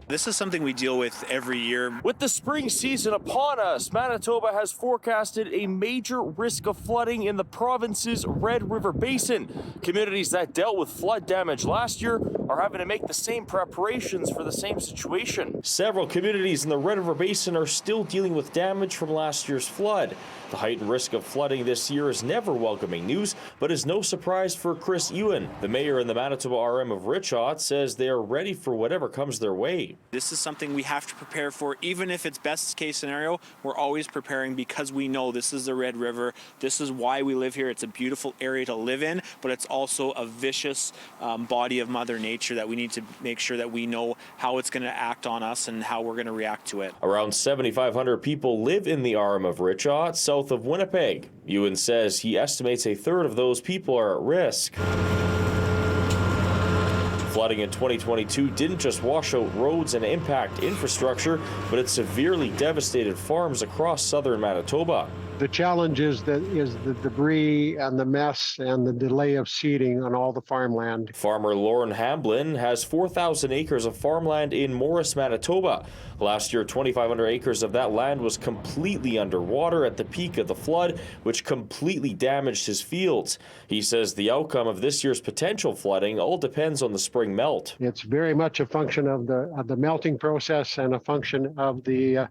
This is something we deal with every year. With the spring season upon us, Manitoba has forecasted a major risk of flooding in the province's Red River Basin. Communities that dealt with flood damage last year are having to make the same preparations for the same situation. Several communities in the Red River Basin are still dealing with damage from last year's flood. The heightened risk of flooding this year is never welcoming news, but is no surprise for Chris Ewan. The mayor and the Manitoba RM of Richot says they are ready for whatever comes their way. This is something we have to prepare for. Even if it's best case scenario, we're always preparing because we know this is the Red River. This is why we live here. It's a beautiful area to live in, but it's also a vicious body of Mother Nature that we need to make sure that we know how it's going to act on us and how we're going to react to it. Around 7,500 people live in the RM of Richot, south of Winnipeg. Ewan says he estimates a third of those people are at risk. Flooding in 2022 didn't just wash out roads and impact infrastructure, but it severely devastated farms across southern Manitoba. The challenge is the debris and the mess and the delay of seeding on all the farmland. Farmer Lauren Hamblin has 4,000 acres of farmland in Morris, Manitoba. Last year, 2,500 acres of that land was completely underwater at the peak of the flood, which completely damaged his fields. He says the outcome of this year's potential flooding all depends on the spring melt. It's very much a function of the melting process and a function of the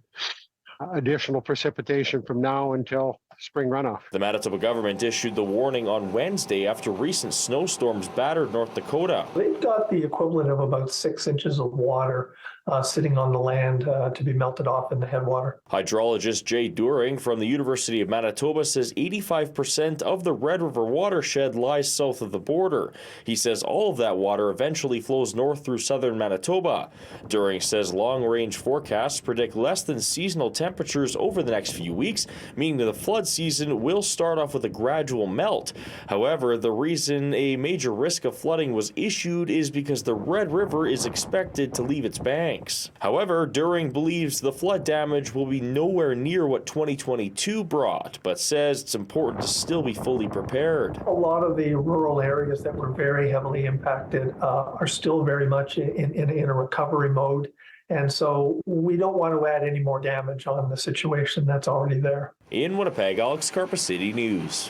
additional precipitation from now until spring runoff. The Manitoba government issued the warning on Wednesday after recent snowstorms battered North Dakota. They've got the equivalent of about 6 inches of water sitting on the land to be melted off in the headwater. Hydrologist Jay During from the University of Manitoba says 85% of the Red River watershed lies south of the border. He says all of that water eventually flows north through southern Manitoba. During says long-range forecasts predict less than seasonal temperatures over the next few weeks, meaning that the flood season will start off with a gradual melt. However, the reason a major risk of flooding was issued is because the Red River is expected to leave its banks. However, During believes the flood damage will be nowhere near what 2022 brought, but says it's important to still be fully prepared. A lot of the rural areas that were very heavily impacted are still very much in a recovery mode. And so we don't want to add any more damage on the situation that's already there. In Winnipeg, Alex Karpa, City News.